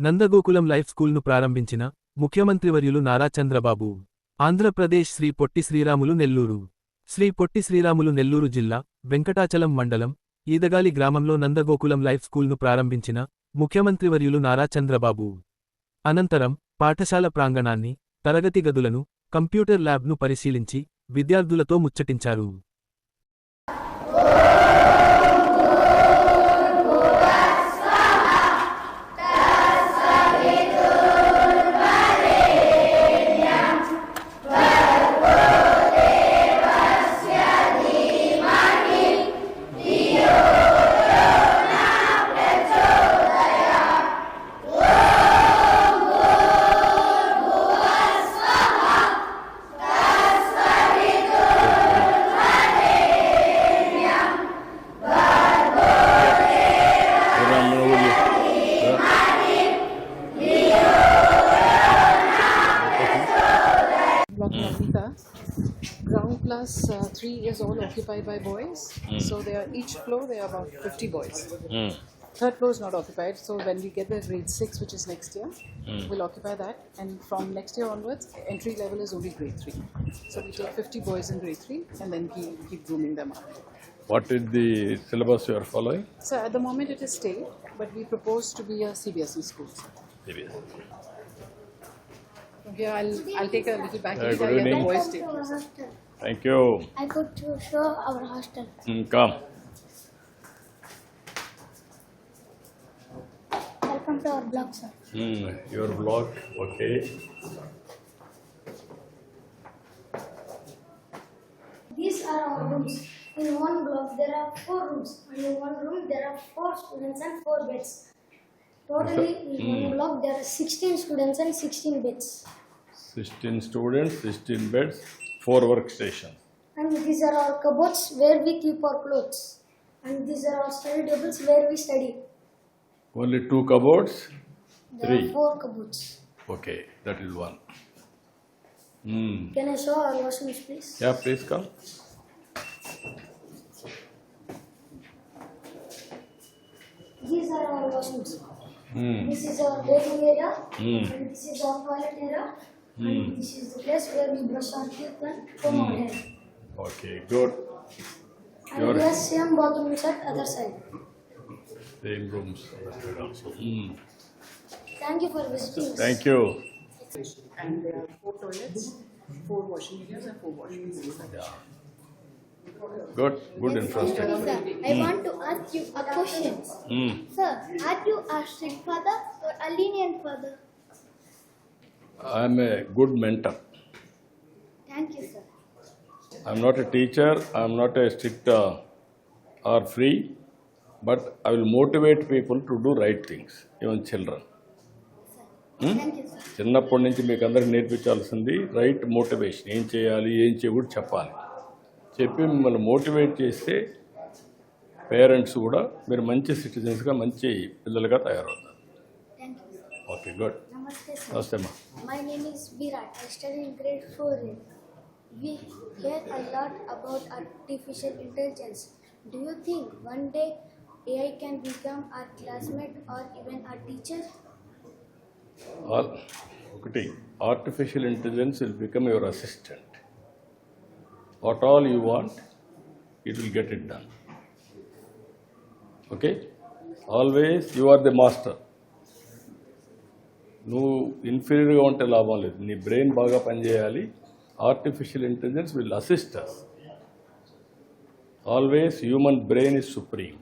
Nandagokulam life స్కూల్ను ప్రారంభించిన ముఖ్యమంత్రివర్యులు నారా చంద్రబాబు. ఆంధ్రప్రదేశ్ శ్రీ పొట్టి శ్రీరాములు నెల్లూరు. శ్రీ పొట్టి శ్రీరాములు నెల్లూరు జిల్లా వెంకటాచలం మండలం ఈదగాలి గ్రామంలో నందగోకులం లైఫ్ స్కూల్ను ప్రారంభించిన ముఖ్యమంత్రివర్యులు నారా చంద్రబాబు. అనంతరం పాఠశాల ప్రాంగణాన్ని, తరగతి గదులను, కంప్యూటర్ ల్యాబ్ను పరిశీలించి విద్యార్థులతో ముచ్చటించారు. Ground class 3 is all occupied by boys. So they are each floor they are about 50 boys. Third floor is not occupied. So when we get the grade 6, which is next year, we'll occupy that. And from next year onwards, entry level is only grade 3. So we take 50 boys in grade 3 and then keep grooming them up. What is the syllabus you are following? So at the moment it is state, but we propose to be a CBSE school. CBSE. Okay, I'll take a little back. Good evening. The boys take. Thank you. I could show our hostel. Come. Welcome to our blog, sir. Your blog, okay. These are our rooms. In one block there are 4 rooms, and in one room there are 4 students and 4 beds. Totally, in one block there are 16 students and 16 beds. 16 students, 16 beds, 4 workstations. And these are our cupboards where we keep our clothes. And these are our study tables where we study. Only 2 cupboards? There 3? are 4 cupboards. Okay, that is 1. Can I show our washrooms, please? Yeah, please come. These are our washrooms. This is our bathing area, and this is our toilet area, and this is the place where we brush our teeth and comb our hair. Okay, good. And we have same bathrooms at other side. Same rooms. Thank you for visiting us. Thank you. And there are 4 toilets, 4 washing areas and 4 washrooms. Yeah. Good infrastructure. Sir, I want to ask you a question. Sir, are you a strict father or a lenient father? I am a good mentor. Thank you, sir. I am not a teacher, I am not a strict or free, but I will motivate people to do right things, even children. Thank you, sir. చిన్నప్పటి నుంచి మీకు అందరికి నేర్పించాల్సింది right motivation. ఏం చేయాలి, ఏం చేయకూడదు చెప్పాలి. చెప్పి మిమ్మల్ని మోటివేట్ చేస్తే పేరెంట్స్ కూడా మీరు మంచి సిటిజన్స్గా, మంచి పిల్లలుగా తయారవుతారు. Thank you, sir. Okay, good. Namaste, sir. నమస్తే అమ్మా. My name is Virat. I study in grade 4. We hear a lot about artificial intelligence. Do you think one day AI can become our classmate or even our teacher? ఒకటి, artificial intelligence will become your assistant. What all you want, it will get it done. Okay, always you are the master. నువ్వు ఇన్ఫీరియర్గా ఉంటే లాభం లేదు, నీ brain బాగా పనిచేయాలి. Artificial intelligence will assist us. Always human brain is supreme.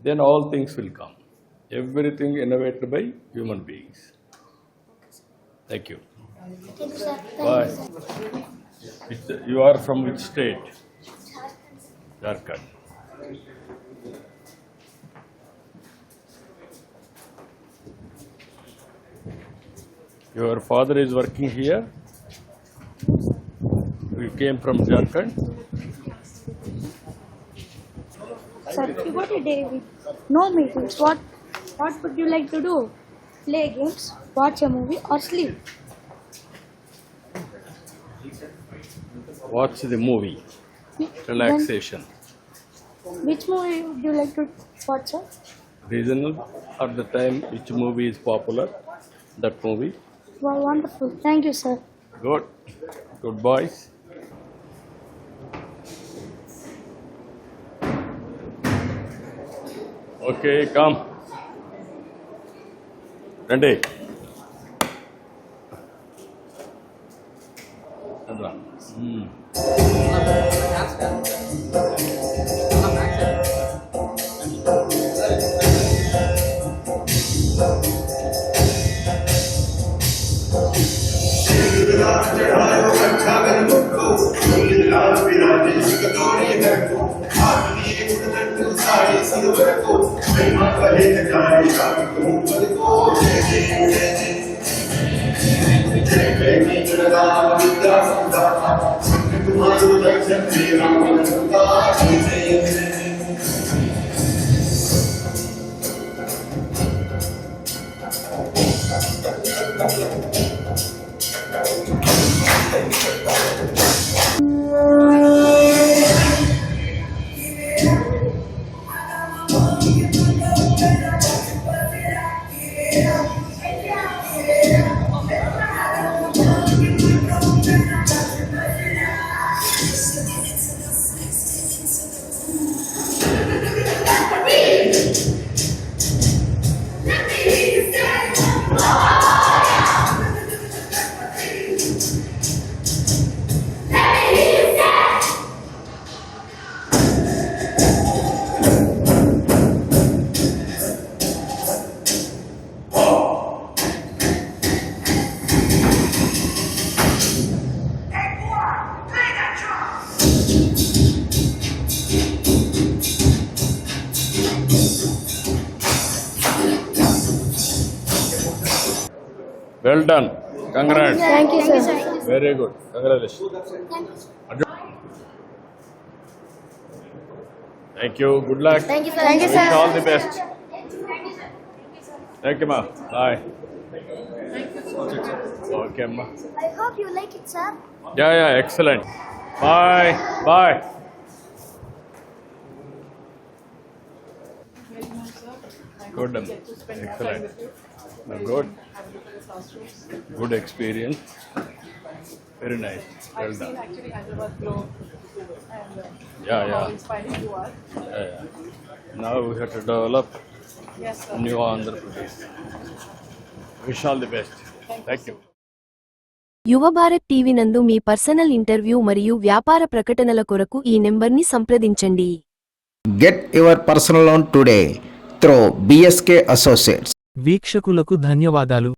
Then all things will come. Everything innovated by human beings. Thank you. Thank you, sir. Bye. You are from which state? Jharkhand. Your father is working here? You came from Jharkhand? Sir, if you got a day with no meetings, what would you like to do? Play games, watch a movie, or sleep? Watch the movie. Relaxation. Which movie would you like to watch, sir? regional at the time which movie is popular, that movie. Wow, wonderful. Thank you, sir. Good boys. Okay, come. Ready. Well done. Congrats. Thank you, sir. Very good. Congratulations. Thank you. Good luck. Thank you, sir. Thank you, Wish sir. all the best. Thank you, ma. Bye. Okay, ma. I hope you like it, sir. Yeah, excellent. Bye. Bye. Good. Excellent. Good. Good experience. Very nice. Well I've seen done. actually Hyderabad grow and Yeah. how inspiring you are. Yeah. Now we have to develop Yes, sir. new Andhra Pradesh. Wish all the best. Thank you. యువ Bharat TV నందు మీ personal interview మరియు వ్యాపార ప్రకటనల కొరకు ఈ నెంబర్ని సంప్రదించండి. Get your personal loan today through BSK Associates. వీక్షకులకు ధన్యవాదాలు.